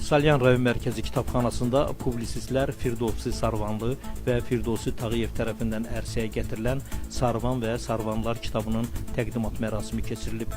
Salyan rayon mərkəzi kitabxanasında publisistlər Firdovsi Sarvanlı və Firdovsi Tağıyev tərəfindən ərsəyə gətirilən Sarvan və Sarvanlar kitabının təqdimat mərasimi keçirilib.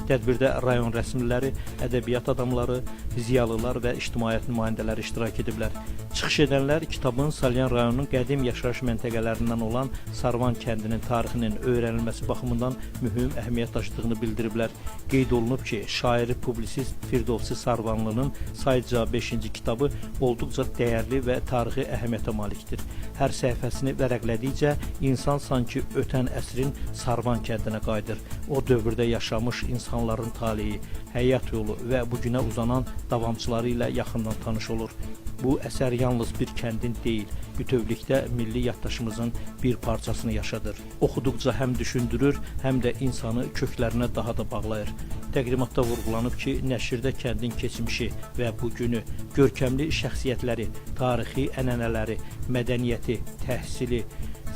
Tədbirdə rayon rəsmiləri, ədəbiyyat adamları, ziyalılar və ictimaiyyət nümayəndələri iştirak ediblər. Çıxış edənlər kitabın Salyan rayonunun qədim yaşayış məntəqələrindən olan Sarvan kəndinin tarixinin öyrənilməsi baxımından mühüm əhəmiyyət daşıdığını bildiriblər. Qeyd olunub ki, şairi publisist Firdovsi Sarvanlının sayıca 5-ci kitabı olduqca dəyərli və tarixi əhəmiyyətə malikdir. Hər səhifəsini vərəqlədikcə insan sanki ötən əsrin Sarvan kəndinə qayıdır. O dövrdə yaşamış insanların taleyi, həyat yolu və bugünə uzanan davamçıları ilə yaxından tanış olur. Bu əsər yalnız bir kəndin deyil, bütövlükdə milli yaddaşımızın bir parçasını yaşadır. Oxuduqca həm düşündürür, həm də insanı köklərinə daha da bağlayır. Təqdimatda vurğulanıb ki, nəşrdə kəndin keçmişi və bugünü, görkəmli şəxsiyyətləri, tarixi ənənələri, mədəniyyəti, təhsili,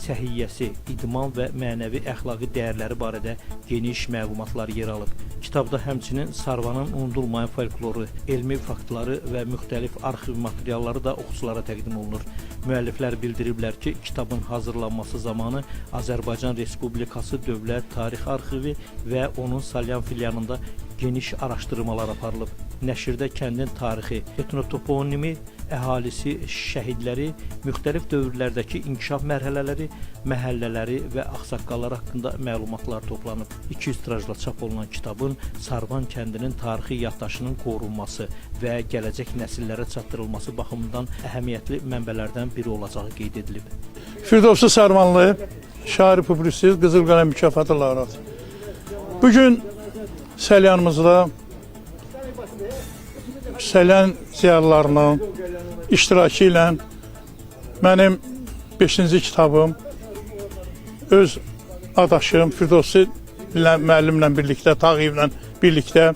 səhiyyəsi, idman və mənəvi əxlaqi dəyərləri barədə geniş məlumatlar yer alıb. Kitabda həmçinin Sarvanın unudulmayan folkloru, elmi faktları və müxtəlif arxiv materialları da oxuculara təqdim olunur. Müəlliflər bildiriblər ki, kitabın hazırlanması zamanı Azərbaycan Respublikası Dövlət Tarix Arxivi və onun Salyan filialında geniş araşdırmalar aparılıb. Nəşrdə kəndin tarixi, etnotoponimi, əhalisi, şəhidləri, müxtəlif dövrlərdəki inkişaf mərhələləri, məhəllələri və ağsaqqallar haqqında məlumatlar toplanıb. 200 tirajla çap olunan kitabın Sarvan kəndinin tarixi yaddaşının qorunması və gələcək nəsillərə çatdırılması baxımından əhəmiyyətli mənbələrdən biri olacağı qeyd edilib. Firdovsi Sarvanlı, şair publisist, Qızıl Qələm mükafatı laureatı. Bugün Salyanımızda Salyan ziyalılarının iştirakı ilə mənim 5-ci kitabım öz adaşım Firdovsi müəllimlə birlikdə, Tağıyevlə birlikdə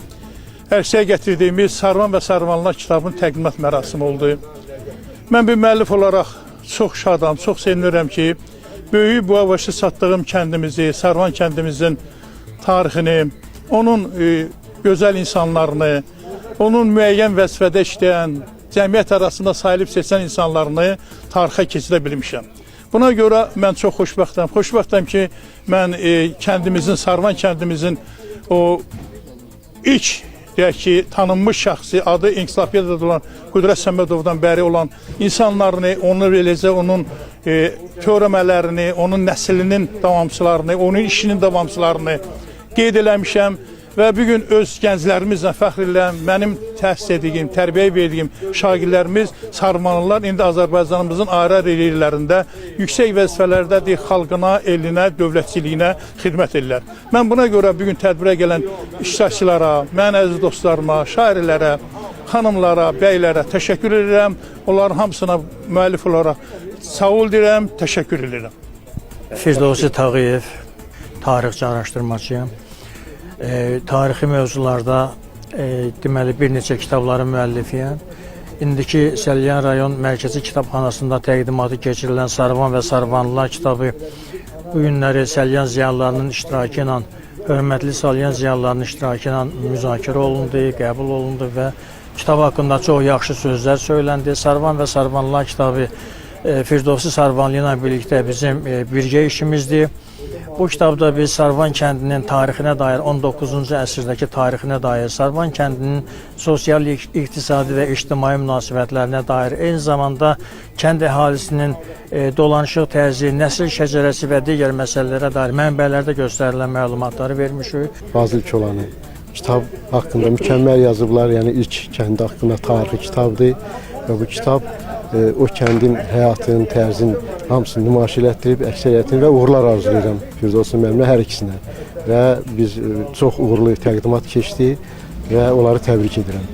ərsəyə gətirdiyimiz Sarvan və Sarvanlar kitabının təqdimat mərasimi oldu. Mən bir müəllif olaraq çox şadam, çox sevinirəm ki, böyük bu avaşı çatdığım kəndimizi, Sarvan kəndimizin tarixini, onun gözəl insanlarını, onun müəyyən vəzifədə işləyən, cəmiyyət arasında sayılıb seçən insanlarını tarixə keçirə bilmişəm. Buna görə mən çox xoşbəxtəm. Xoşbəxtəm ki, mən kəndimizin, Sarvan kəndimizin o ilk, deyək ki, tanınmış şəxsi, adı ensiklopediyada olan Qüdrət Səmədovdan bəri olan insanlarını, onu eləcə onun törəmələrini, onun nəslinin davamçılarını, onun işinin davamçılarını qeyd eləmişəm. Və bugün öz gənclərimizlə fəxr edirəm, mənim təhsil ediyim, tərbiyə verdiyim şagirdlərimiz, Sarvanlılar indi Azərbaycanımızın ayrı-ayrı yerlərində yüksək vəzifələrdədir, xalqına, elinə, dövlətçiliyinə xidmət edirlər. Mən buna görə bugün tədbirə gələn iştirakçılara, mən əziz dostlarıma, şairlərə, xanımlara, bəylərə təşəkkür edirəm. Onların hamısına müəllif olaraq sağ ol deyirəm, təşəkkür edirəm. Firdovsi Tağıyev, tarixçi araşdırmacıyam. Tarixi mövzularda deməli bir neçə kitabların müəllifiyəm. İndiki Salyan rayon mərkəzi kitabxanasında təqdimatı keçirilən Sarvan və Sarvanlılar kitabı bu günləri Salyan ziyalılarının iştirakı ilə, hörmətli Salyan ziyalılarının iştirakı ilə müzakirə olundu, qəbul olundu və kitab haqqında çox yaxşı sözlər söyləndi. Sarvan və Sarvanlılar kitabı Firdovsi Sarvanlı ilə birlikdə bizim birgə işimizdir. Bu kitabda biz Sarvan kəndinin tarixinə dair, 19-cu əsrdəki tarixinə dair, Sarvan kəndinin sosial, iqtisadi və ictimai münasibətlərinə dair, eyni zamanda kənd əhalisinin dolanışıq tərzi, nəsil şəcərəsi və digər məsələlərə dair mənbələrdə göstərilən məlumatları vermişik. Bazil Kolanı kitab haqqında mükəmməl yazıblar, yəni ilk kəndi haqqında tarixi kitabdır və bu kitab o kəndin həyatının, tərzin hamısını nümayiş elətdirib, əksəriyyətini və uğurlar arzulayıram Firdovsi müəllimə hər ikisinə. Və biz çox uğurlu təqdimat keçdi və onları təbrik edirəm.